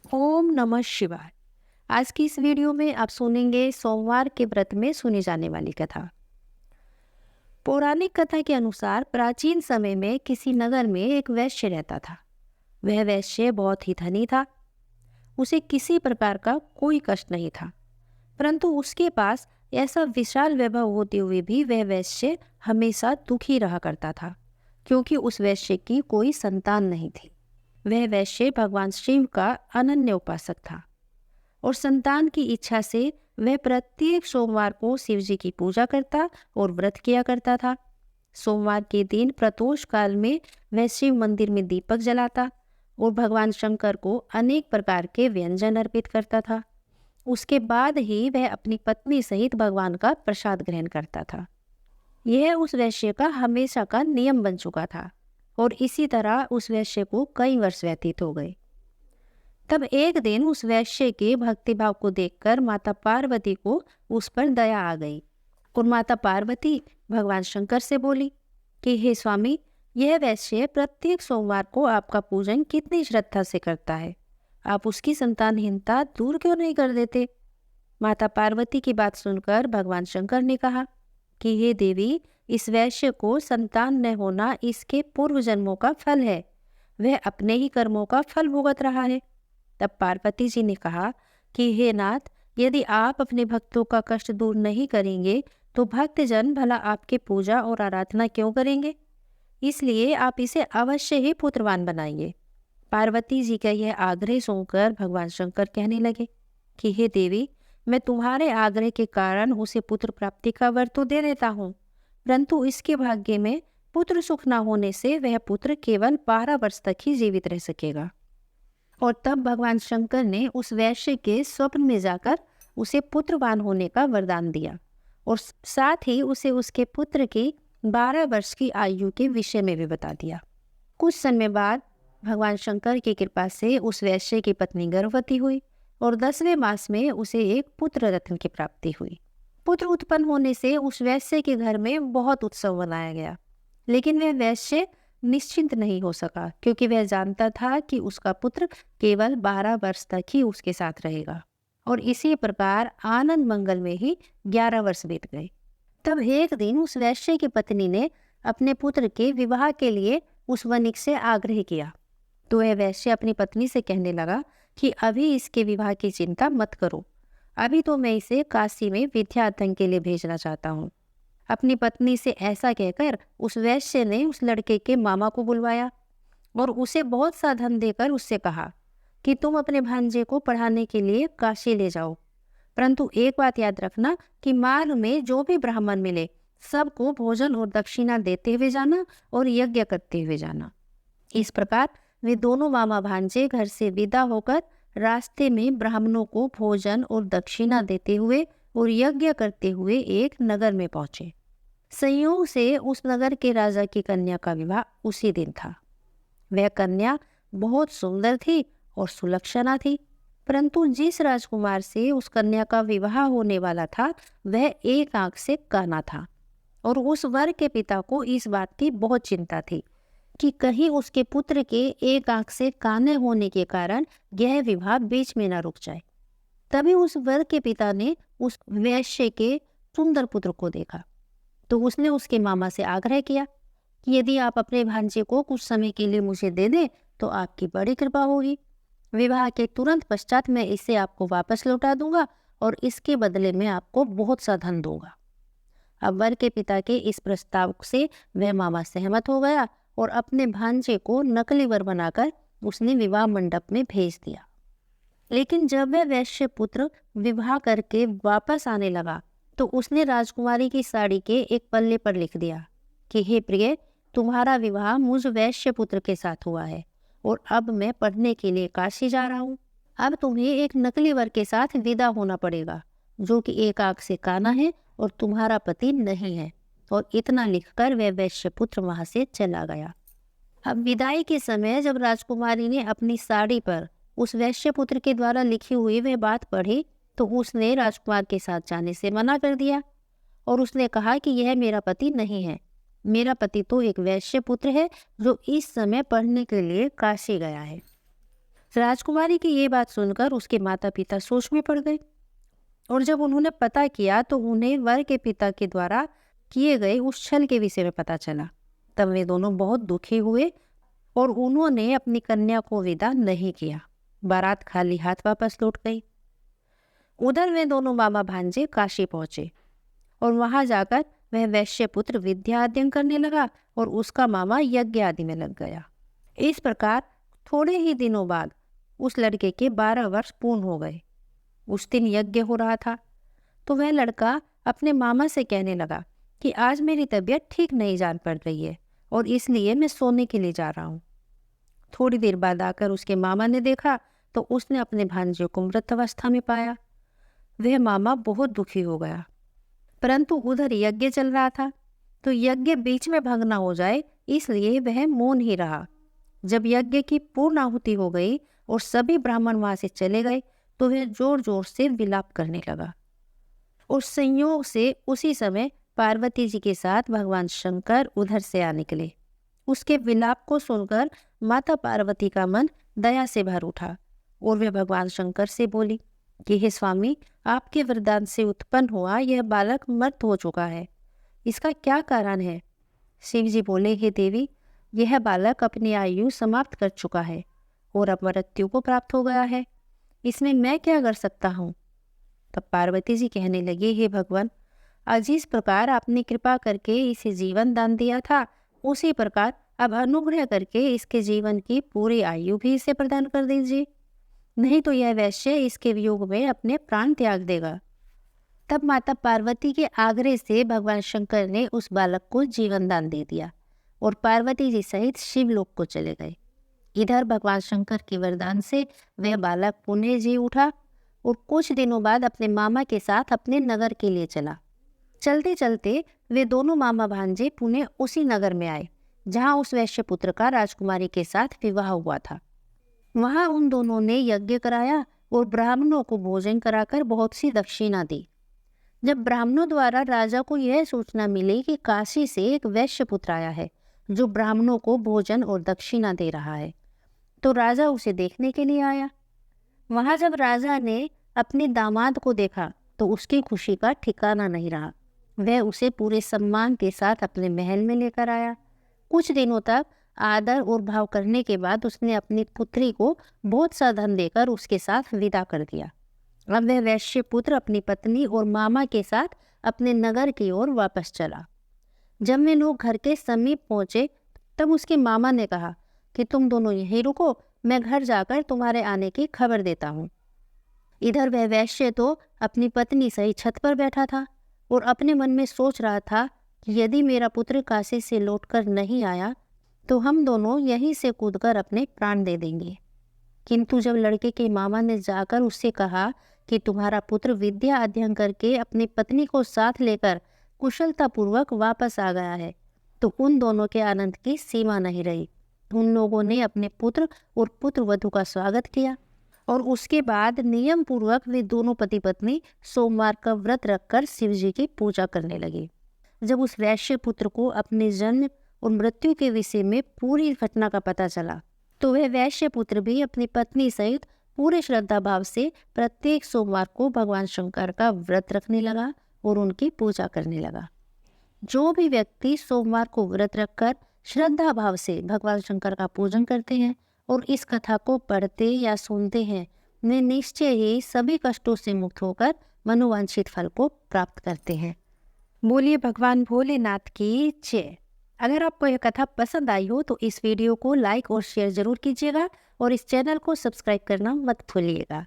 ओम नमः शिवाय। आज की इस वीडियो में आप सुनेंगे सोमवार के व्रत में सुनी जाने वाली कथा। पौराणिक कथा के अनुसार प्राचीन समय में किसी नगर में एक वैश्य रहता था। वह वैश्य बहुत ही धनी था। उसे किसी प्रकार का कोई कष्ट नहीं था, परंतु उसके पास ऐसा विशाल वैभव होते हुए भी वह वैश्य हमेशा दुखी रहा करता था, क्योंकि उस वैश्य की कोई संतान नहीं थी। वह वैश्य भगवान शिव का अनन्य उपासक था और संतान की इच्छा से वह प्रत्येक सोमवार को शिव जी की पूजा करता और व्रत किया करता था। सोमवार के दिन प्रदोष काल में वह शिव मंदिर में दीपक जलाता और भगवान शंकर को अनेक प्रकार के व्यंजन अर्पित करता था। उसके बाद ही वह अपनी पत्नी सहित भगवान का प्रसाद ग्रहण करता था। यह उस वैश्य का हमेशा का नियम बन चुका था और इसी तरह उस वैश्य को कई वर्ष व्यतीत हो गए। तब एक दिन उस वैश्य के भक्तिभाव को देखकर माता पार्वती को उस पर दया आ गई और माता पार्वती भगवान शंकर से बोली कि हे स्वामी, यह वैश्य प्रत्येक सोमवार को आपका पूजन कितनी श्रद्धा से करता है, आप उसकी संतानहीनता दूर क्यों नहीं कर देते। माता पार्वती की बात सुनकर भगवान शंकर ने कहा कि हे देवी, इस वैश्य को संतान न होना इसके पूर्व जन्मों का फल है। वह अपने ही कर्मों का फल भुगत रहा है। तब पार्वती जी ने कहा कि हे नाथ, यदि आप अपने भक्तों का कष्ट दूर नहीं करेंगे तो भक्तजन भला आपकी पूजा और आराधना क्यों करेंगे। इसलिए आप इसे अवश्य ही पुत्रवान बनाइए। पार्वती जी का यह आग्रह सुनकर भगवान शंकर कहने लगे कि हे देवी, मैं तुम्हारे आग्रह के कारण उसे पुत्र प्राप्ति का वर तो दे देता हूँ, परंतु इसके भाग्य में पुत्र सुख न होने से वह पुत्र केवल 12 वर्ष तक ही जीवित रह सकेगा। और तब भगवान शंकर ने उस वैश्य के स्वप्न में जाकर उसे पुत्रवान होने का वरदान दिया और साथ ही उसे उसके पुत्र की 12 वर्ष की आयु के विषय में भी बता दिया। कुछ समय बाद भगवान शंकर की कृपा से उस वैश्य की पत्नी गर्भवती हुई और 10वें मास में उसे एक पुत्र रत्न की प्राप्ति हुई। पुत्र उत्पन्न होने से उस वैश्य के घर में बहुत उत्सव मनाया गया, लेकिन वह वैश्य निश्चिंत नहीं हो सका, क्योंकि वह जानता था कि उसका पुत्र केवल 12 वर्ष तक ही उसके साथ रहेगा। और इसी प्रकार आनंद मंगल में ही 11 वर्ष बीत गए। तब एक दिन उस वैश्य की पत्नी ने अपने पुत्र के विवाह के लिए उस वणिक से आग्रह किया, तो वह वैश्य अपनी पत्नी से कहने लगा कि अभी इसके विवाह की चिंता मत करो, अभी तो मैं इसे काशी में विद्या अध्ययन के लिए भेजना चाहता हूँ। अपनी पत्नी से ऐसा कहकर उस वैश्य ने उस लड़के के मामा को बुलवाया और उसे बहुत सा धन देकर उससे कहा कि तुम अपने भांजे को पढ़ाने के लिए काशी ले जाओ, परंतु एक बात याद रखना कि मार्ग में जो भी ब्राह्मण मिले सबको भोजन और दक्षिणा देते हुए जाना और यज्ञ करते हुए जाना। इस प्रकार वे दोनों मामा भांजे घर से विदा होकर रास्ते में ब्राह्मणों को भोजन और दक्षिणा देते हुए और यज्ञ करते हुए एक नगर में पहुंचे। संयोग से उस नगर के राजा की कन्या का विवाह उसी दिन था। वह कन्या बहुत सुंदर थी और सुलक्षणा थी, परंतु जिस राजकुमार से उस कन्या का विवाह होने वाला था वह एक आंख से काना था और उस वर के पिता को इस बात की बहुत चिंता थी कि कहीं उसके पुत्र के एक आंख से काने होने के कारण यह विवाह बीच में न रुक जाए। तभी उस वर के पिता ने उस वैश्य के सुंदर पुत्र को देखा, तो उसने उसके मामा से आग्रह किया कि यदि आप अपने भांजे को कुछ समय के लिए मुझे दे दें तो आपकी बड़ी कृपा होगी। विवाह के तुरंत पश्चात मैं इसे आपको वापस लौटा दूंगा और इसके बदले में आपको बहुत सा धन दूंगा। अब वर के पिता के इस प्रस्ताव से वह मामा सहमत हो गया और अपने भांजे को नकली वर बनाकर उसने विवाह मंडप में भेज दिया। लेकिन जब वह वैश्य पुत्र विवाह करके वापस आने लगा तो उसने राजकुमारी की साड़ी के एक पल्ले पर लिख दिया कि हे प्रिय, तुम्हारा विवाह मुझ वैश्य पुत्र के साथ हुआ है और अब मैं पढ़ने के लिए काशी जा रहा हूँ। अब तुम्हें एक नकली वर के साथ विदा होना पड़ेगा जो कि एक आंख से काना है और तुम्हारा पति नहीं है। और इतना लिखकर वह वैश्य पुत्र वहां से चला गया। अब विदाई के समय जब राजकुमारी ने अपनी साड़ी पर उस वैश्य पुत्र के द्वारा लिखी हुई वह बात पढ़ी तो उसने राजकुमार के साथ जाने से मना कर दिया और उसने कहा कि यह मेरा पति नहीं है, मेरा पति तो एक वैश्य पुत्र है जो इस समय पढ़ने के लिए काशी गया है। राजकुमारी की ये बात सुनकर उसके माता पिता सोच में पड़ गए, और जब उन्होंने पता किया तो उन्हें वर के पिता के द्वारा किए गए उस छल के विषय में पता चला। तब वे दोनों बहुत दुखी हुए और उन्होंने अपनी कन्या को विदा नहीं किया। बारात खाली हाथ वापस लौट गई। उधर वे दोनों मामा भांजे काशी पहुंचे और वहां जाकर वह वैश्य पुत्र विद्या अध्ययन करने लगा और उसका मामा यज्ञ आदि में लग गया। इस प्रकार थोड़े ही दिनों बाद उस लड़के के 12 वर्ष पूर्ण हो गए। उस दिन यज्ञ हो रहा था तो वह लड़का अपने मामा से कहने लगा कि आज मेरी तबीयत ठीक नहीं जान पड़ रही है और इसलिए मैं सोने के लिए जा रहा हूँ। थोड़ी देर बाद आकर उसके मामा ने देखा तो उसने अपने भांजे को मृत अवस्था में पाया। वह मामा बहुत दुखी हो गया, परंतु उधर यज्ञ चल रहा था तो यज्ञ बीच में भंग न हो जाए इसलिए वह मौन ही रहा। जब यज्ञ की पूर्ण आहुति हो गई और सभी ब्राह्मण वहां से चले गए तो वह जोर जोर से विलाप करने लगा। और संयोग से उसी समय पार्वती जी के साथ भगवान शंकर उधर से आ निकले। उसके विलाप को सुनकर माता पार्वती का मन दया से भर उठा और वे भगवान शंकर से बोली कि हे स्वामी, आपके वरदान से उत्पन्न हुआ यह बालक मृत हो चुका है, इसका क्या कारण है? शिव जी बोले, हे देवी, यह बालक अपनी आयु समाप्त कर चुका है और अब मृत्यु को प्राप्त हो गया है, इसमें मैं क्या कर सकता हूँ? तब पार्वती जी कहने लगी, हे भगवान, आज जिस प्रकार आपने कृपा करके इसे जीवन दान दिया था उसी प्रकार अब अनुग्रह करके इसके जीवन की पूरी आयु भी इसे प्रदान कर दीजिए, नहीं तो यह वैश्य इसके वियोग में अपने प्राण त्याग देगा। तब माता पार्वती के आग्रह से भगवान शंकर ने उस बालक को जीवन दान दे दिया और पार्वती जी सहित शिवलोक को चले गए। इधर भगवान शंकर के वरदान से वह बालक पुनः जी उठा और कुछ दिनों बाद अपने मामा के साथ अपने नगर के लिए चला। चलते चलते वे दोनों मामा भांजे पुनः उसी नगर में आए जहां उस वैश्य पुत्र का राजकुमारी के साथ विवाह हुआ था। वहां उन दोनों ने यज्ञ कराया और ब्राह्मणों को भोजन कराकर बहुत सी दक्षिणा दी। जब ब्राह्मणों द्वारा राजा को यह सूचना मिली कि काशी से एक वैश्य पुत्र आया है जो ब्राह्मणों को भोजन और दक्षिणा दे रहा है, तो राजा उसे देखने के लिए आया। वहां जब राजा ने अपने दामाद को देखा तो उसकी खुशी का ठिकाना नहीं रहा। वह उसे पूरे सम्मान के साथ अपने महल में लेकर आया। कुछ दिनों तक आदर और भाव करने के बाद उसने अपनी पुत्री को बहुत सा धन देकर उसके साथ विदा कर दिया। अब वह वैश्य पुत्र अपनी पत्नी और मामा के साथ अपने नगर की ओर वापस चला। जब वे लोग घर के समीप पहुंचे तब उसके मामा ने कहा कि तुम दोनों यहीं रुको, मैं घर जाकर तुम्हारे आने की खबर देता हूँ। इधर वह वैश्य तो अपनी पत्नी सही छत पर बैठा था और अपने मन में सोच रहा था कि यदि मेरा पुत्र काशी से लौटकर नहीं आया तो हम दोनों यहीं से कूदकर अपने प्राण दे देंगे। किंतु जब लड़के के मामा ने जाकर उससे कहा कि तुम्हारा पुत्र विद्या अध्ययन करके अपनी पत्नी को साथ लेकर कुशलतापूर्वक वापस आ गया है, तो उन दोनों के आनंद की सीमा नहीं रही। उन लोगों ने अपने पुत्र और पुत्र वधू का स्वागत किया और उसके बाद नियम पूर्वक वे दोनों पति पत्नी सोमवार का व्रत रखकर शिव जी की पूजा करने लगे। जब उस वैश्य पुत्र को अपने जन्म और मृत्यु के विषय में पूरी घटना का पता चला तो वह वैश्य पुत्र भी अपनी पत्नी सहित पूरे श्रद्धा भाव से प्रत्येक सोमवार को भगवान शंकर का व्रत रखने लगा और उनकी पूजा करने लगा। जो भी व्यक्ति सोमवार को व्रत रखकर श्रद्धा भाव से भगवान शंकर का पूजन करते हैं और इस कथा को पढ़ते या सुनते हैं, वे निश्चय ही सभी कष्टों से मुक्त होकर मनोवांछित फल को प्राप्त करते हैं। बोलिए भगवान भोलेनाथ की जय। अगर आपको यह कथा पसंद आई हो तो इस वीडियो को लाइक और शेयर जरूर कीजिएगा और इस चैनल को सब्सक्राइब करना मत भूलिएगा।